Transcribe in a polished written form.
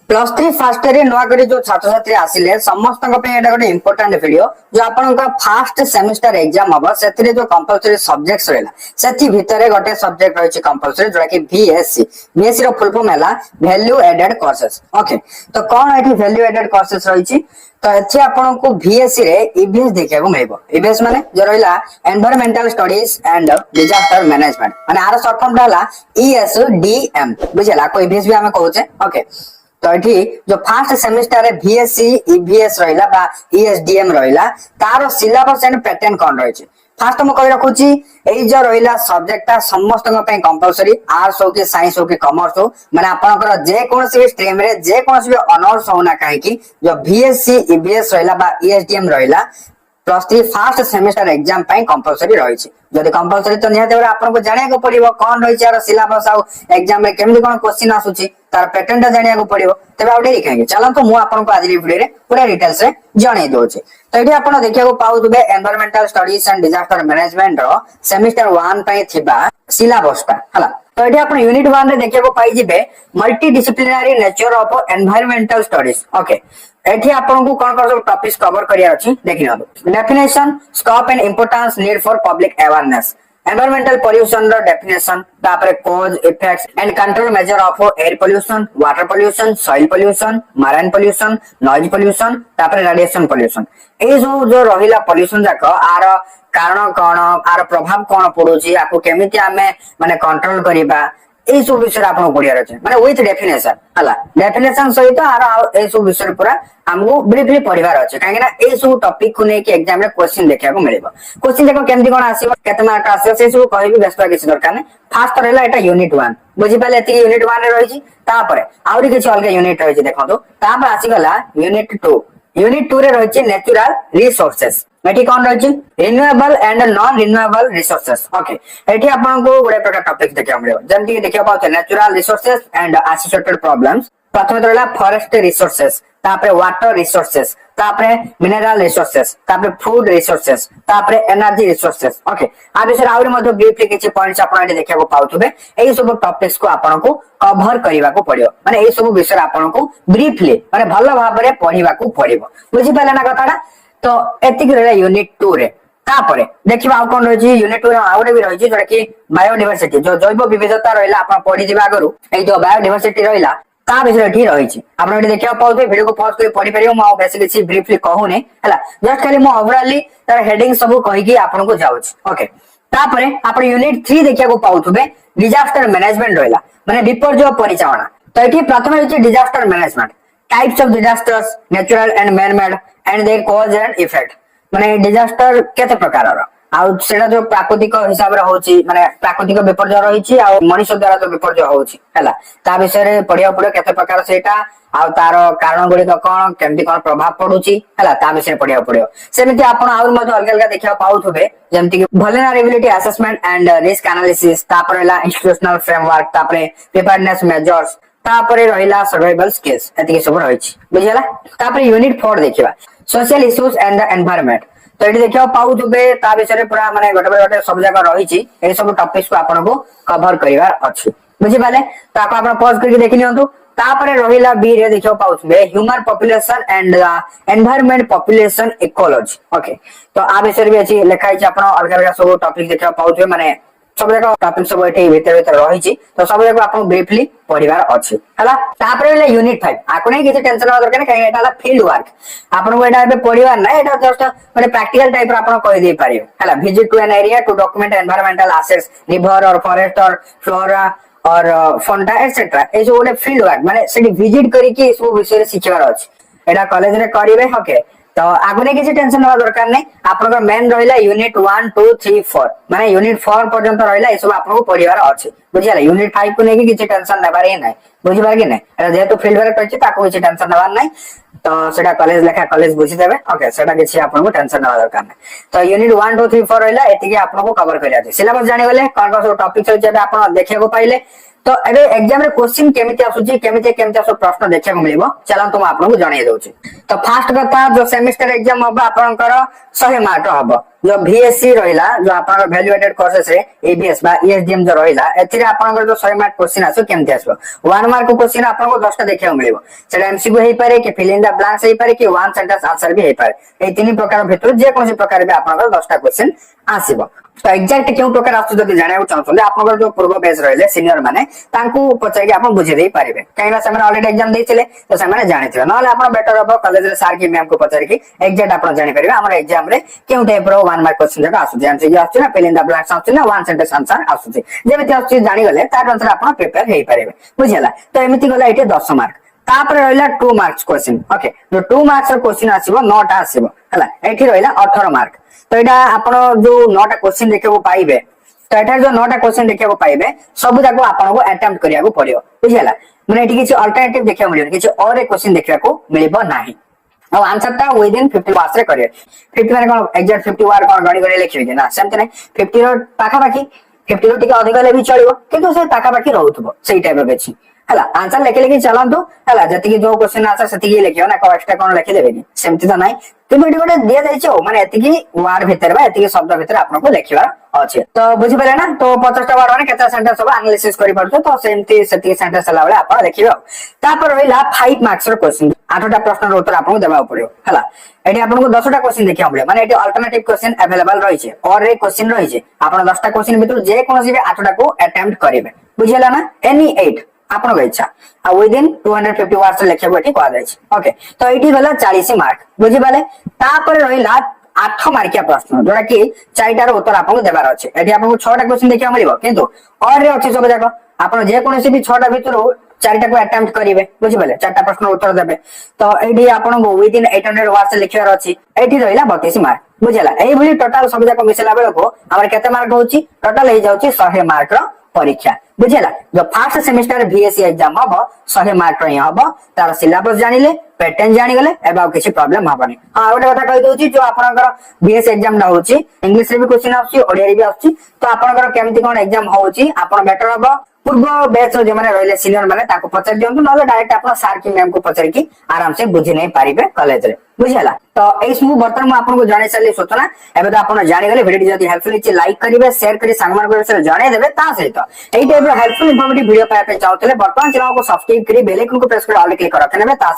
Plus three fast रे नुआ करी जो छात्र छात्री आसिले समस्त एटा गोटे इंपोर्टेंट वीडियो जो आपन फास्ट सेमिस्टर एग्जाम हम से जो कंपलसरी सब्जेक्ट्स रहला सेति भितरे गोटे सब्जेक्ट रही कंपलसरी जोटा कि बीएससी बीएससी रो फुल फॉर्म हैला वैल्यू एडेड कोर्सेस। ओके तो कौन एठी वैल्यू एडेड कोर्सेस रही तो एथि आपन को बीएससी रे ईबीएस देखिया को मिलबो। ईबीएस माने जो रहिला environmental studies and disaster management माने आरो शॉर्ट फॉर्म रहला ईएसडीएम बुझला को ईबीएस भी हमें कहूचे। ओके तो ये जो फर्स्ट सेमिस्टर बीएससी ईबीएस रहिला बा ईएसडीएम रहिला तार सिलेबस एंड पैटर्न कोन रही फास्ट मु कहि रखुची एई जो रहिला सब्जेक्ट समस्त पई कंपलसरी आर्ट्स हो कि साइंस हो कि कॉमर्स हो माने आपनकर जे कोनसी भी स्ट्रीम रे जे कोनसी भी ऑनर्स होना काहे कि जो बीएससी ईबीएस रहिला बा ईएसडीएम रहिला plus three fast semester exam पई कंपलसरी रही जदि कंपलसरी तो निहाते आपन को जानिया को पड़िबो कोन रही यार सिलेबस आ एग्जाम में केमि कोन क्वेश्चन आसुची तार पैटर्न टा जानिया को पड़िबो तबे आ डेरी काहे चलंतु मु आपन को आज वीडियो रे पूरा डिटेल्स रे जणाई दोचे। तो एठी आपन देखिया को पाउतबे environmental studies and disaster management रो सेमिस्टर 1 पई थिबा सिलेबस टा हला। तो एठी आपन यूनिट 1 रे देखिया को पाई जिबे multi disciplinary nature of environmental studies. Okay एठी आपन को कोन कोन सब टॉपिक्स कवर करिया अछि देखि नदो definition scope and importance need for public awareness environmental pollution रो डेफिनेशन तापरे cause effects and control measure of air pollution water pollution soil pollution marine pollution noise pollution तापरे रेडिएशन पोल्यूशन ए जो रहिला पोल्यूशन जाक आर कारण कोन are प्रभाव कोन पडुची आको केमिति हमें माने कंट्रोल करिबा ए सब विषय आपन पढियार अछि माने विथ डेफिनेशन हला डेफिनेशन सहित आर ए सब विषय पूरा हमको ब्रीफली पढिबार अछि काहे ना ए सब टॉपिक को नै कि एग्जाम रे क्वेश्चन देखिया को मिलिबो। क्वेश्चन देखो केमति कोन आसीबो केते मार्क आसीबो से सब कहबी व्यस्त किछ दरकार नै। फास्ट रहला एटा यूनिट 1 बुझि पाले एति यूनिट 1 रे रहिछि तापरे आउरी किछ अलग यूनिट रहिछि देखंतो तापर आसी गला यूनिट 2 यूनिट 2 रे रहिछि नेचुरल रिसोर्सेस एठी कोन रहिछि renewable and non renewable resources. Okay एठी आपन को गुडे प्रकार टॉपिक देखिया मिलिबो जेमति कि देखिया पाउछ natural resources and associated problems प्रथम रहला फॉरेस्ट रिसोर्सेस तापरे वाटर रिसोर्सेस तापरे मिनरल रिसोर्सेस तापरे फूड रिसोर्सेस तापरे एनर्जी रिसोर्सेस। ओके आ विषय आउरी मध्ये ब्रीफली किछि पॉइंट्स आपन एठी देखिया को पाउथबे एई सब टॉपिक्स को आपन को कवर करिवा को पड़ियो माने एई सब विषय आपन को ब्रीफली माने भलो भाबरे पढिवा को पड़िबो बुझि पाले ना कथाडा। तो एतिक रहला यूनिट 2 रे तापरे देखिबा आ कोन रहिछि यूनिट 2 रे आउडे भी रहिछि जोटा कि बायोडायवर्सिटी जो जैव विविधता रहला आपन पढि दिबा गरु एई जो बायोडायवर्सिटी रहला ता विषय एठी रहिछि आपन एठी देखिबा पाउथे वीडियो को पॉज करि पढि परियो म बेसिक किछि ब्रीफली कहूने हला जस्ट खाली म ओवरऑली तार हेडिंग सब कहि कि आपन को जाउछि। ओके तापरे आपन यूनिट 3 देखिया को पाउथबे डिजास्टर मैनेजमेंट रहला माने विपर्यय परिचालना। तो एठी प्रथम रहिछि disaster management types of disasters natural and man made and their cause and effect माने डिजास्टर केते प्रकार रो आ सेटा जो प्राकृतिक हिसाब रे होची माने प्राकृतिक विपर्यय रहिछि आ मनुष्य द्वारा जो विपर्यय होची हला ता विषय रे पढिया पढिया केते प्रकार सेटा आ तार कारण गुडी कोन केमति कोन प्रभाव पडुची हला ता विषय पढिया पढियो सेमिति आपण आउर मध्ये अलग अलग देखिया पाउथबे जेमति कि vulnerability assessment and risk analysis तापर हला इंस्टीट्यूशनल फ्रेमवर्क तापर प्रिपेयर्डनेस मेजर्स तापर रहिला सर्वाइवल स्किल्स एति सब रहिछि बुझियला। तापर यूनिट 4 देखिबा social issues and the environment. तो एठी देखियो पाउथबे ता विषय रे पूरा माने गोटे सब जगह रहिछि ए सब टॉपिक्स को आपन को कवर करिवार अछि बुझि पाले। तो आपन पॉज करके देखि नियंतु तापर रहिला बी रे देखियो पाउथबे human population and the environment population ecology. Okay तो आ विषय भी अछि लिखाइ छै आपन अलग अलग सब टॉपिक देखियो पाउथबे माने सब जगह टॉपिक सब एठी भीतर भीतर रहिछि तो सब जगह आपन ब्रीफली पढिबार अछि हला। तापर रहला यूनिट 5 आकुने किछि टेंशन न दरकार नै एटा हला फील्ड वर्क आपन को एटा बे पढिबार नै एटा जस्ट माने प्रैक्टिकल टाइप रो आपन कहि दे पारियो हला visit to an area to document environmental assets river और फॉरेस्ट और फ्लोरा और फॉन्टा एटसेट्रा ए जो ओले फील्ड वर्क माने सेठी विजिट करी कि सब विषय रे सिखबार अछि एटा कॉलेज रे करिवे। ओके तो आगुने किसी टेंशन न दरकार नै आपन मेन रहिला यूनिट 1 2 3 4 माने यूनिट 4 पर्यंत रहिला ए सब आपन को पढिबार अछि बुझियाला। यूनिट 5 को नै कि किछि टेंशन नेबार नै बुझि पार कि नै एटा जेतु फील्ड वर्क करछि ताको किछि टेंशन नेबार नै तो सेटा कॉलेज लेखा कॉलेज बुझि देबे। ओके सेटा किछि आपन को टेंशन न दरकार नै। तो यूनिट 1 2 3 4 रहिला एति कि आपन को कवर करिया दे सिलेबस जानि गले कोन कोन सब टॉपिक छै जे आपन देखिया को पाइले तो एबे एग्जाम रे क्वेश्चन केमिति आसुची केमिति आसु प्रश्न देखा मिलिबो चलन तुम आपन जणाई दउची। तो फास्ट कथा जो सेमेस्टर एग्जाम हबो आपनकर 100 मार्क हबो जो VSC रहिला जो आपनकर वैल्यूएटेड कोर्सेस रे ABS बा ESDM जो रहिला एथिरे आपनकर जो 100 मार्क क्वेश्चन आसु केमिति आसबो 1 मार्क क्वेश्चन आपनको 10 टा देखा मिलिबो सेटा MCQ हेई पारे कि फिल इन द ब्लैंक्स हेई पारे कि वन सेंटेंस आंसर भी हेई पारे ए तीन प्रकार भितर जे कोनसी प्रकार भी आपनकर 10 टा क्वेश्चन आसीबो। तो एक्जाक्ट क्यों प्रकार आसु जदी जाने चाहते आपनकर जो पूर्व बैच रहिले सीनियर माने तांकू पचाई आपन बुझे दे पारिबे काइना से ऑलरेडी एग्जाम देथिले तो से माने जानिथिबे नले आपन बेटर अब कॉलेज रे सर की मैम को पचारी कि एक्जाक्ट आपन जानि परिबे हमर एग्जाम रे क्यों टाइप रो 1 मार्क क्वेश्चन जका आसु जेम से आसु ना फिल इन द ब्लैंक्स आसु ना वन सेंटेंस आंसर आसु जेमिति आसु जानि गले तार अनुसार आपन प्रिपेयर हेई पारिबे बुझिला। तो एमिति गला एटे 10 मार्क तापर रहिला 2 मार्क्स क्वेश्चन ओके जो 2 मार्क्स रो क्वेश्चन आसीबो 9 टा आसीबो हला एठी रहिला 18 मार्क। तो एटा आपण जो 9 टा क्वेश्चन देखिबो पाइबे तो एटा जो 9 टा क्वेश्चन देखिबो पाइबे सब जाको आपनको अटेम्प्ट करियाको पड़ियो बुझिला माने एठी किछि अल्टरनेटिव देखिया मिलियो किछि और एक क्वेश्चन देखियाको मिलिबो नाही और आंसर ता विद इन 50 मार्क्स रे करियो 50 माने कोन एग्जैक्ट 50 वार कोन गणी गणी लिखिबे ना सेमते नै 50 रो पाखा पाखी 50 रो टिके अधिक ले भी चलिबो किंतु से पाखा पाखी रहउतबो सेही टाइप रो बेछि हला आंसर लेके लेके चलंतु हला जति कि जो क्वेश्चन आंसर सति कि लिखियो ना को एक्स्ट्रा कोन लिखि देबे कि सेमति त नै किंतु एटी गोटे दिया जाइछो माने एति कि वर्ड भीतर बा एति कि शब्द भीतर आपनको लिखिबा अछि तो बुझि पाले ना तो 50 टा वर्ड माने केता सेंटेंस सब एनालिसिस करि पड़तो तो सेमति सति सेंटेंस हला बेले आपण लिखिबो तापर होइला 5 मार्क्स रो क्वेश्चन 8 टा प्रश्न रो उत्तर आपनको देबा पड़ियो हला एटी आपनको 10 टा क्वेश्चन देखिया पड़ियो माने एटी अल्टरनेटिव क्वेश्चन अवेलेबल रहिছে और एक क्वेश्चन रहिছে आपण 10 टा क्वेश्चन भीतर जे कोनोसी भी 8 टा को अटेम्प्ट करिवे बुझिला ना एनी 8 आपन इच्छा आ विद इन 250 वर्ड्स लिखबो एठी कह जाय छै ओके। तो एठी गला 40 मार्क बुझि पाले तापर रहिला 8 मार्किया प्रश्न जोडा कि 4टार उत्तर आपन देबार अछि एठी आपन 6टा क्वेश्चन देखिया मिलिबो किंतु और रे अछि सब जाको आपन जे कोनोसी भी 6टा भीतर 4टा को अटेम्प्ट करिवे बुझि पाले 4टा प्रश्न उत्तर देबे तो एठी आपन विद इन 800 वर्ड्स लिखिबार अछि एठी रहिला 32 मार्क बुझिला एई भली टोटल सब जाको मिसला बेलो को हमर केते मार्क होउची टोटल हे जाउची 100 मार्क रो परीक्षा बुझेला जो फर्स्ट सेमेस्टर VSC एग्जाम हबो 100 मार्क रो हबो तार सिलेबस जानिले पैटर्न जानि गले एबा किछि प्रॉब्लम हबनी। हां ओटा कथा कहि दोची जो आपनकर VSC एग्जाम ना होची इंग्लिश रे भी क्वेश्चन आछि ओडिया रे भी आछि तो आपनकर केमति कोन एग्जाम होची आपन बेटर हबो पूर्व बैच जो माने रहले सीनियर माने ताको पचार दियंतु नले डायरेक्ट आपन सर की मैम को पचार की आराम से बुझि नै पारिबे कॉलेज रे बुझिला। तो एस मु बर्तन मु आपन को जाने साली सूचना एबे तो आपन जानि गले वीडियो जदी हेल्पफुल छि लाइक करिवे शेयर करि संगमान को से जाने देबे ता सहित एई टाइप रो हेल्पफुल इन्फॉर्मेटिव वीडियो पाए पे चाहतले बर्तन चैनल को सब्सक्राइब करि बेल आइकन को प्रेस करि ऑल क्लिक कर रखने में ता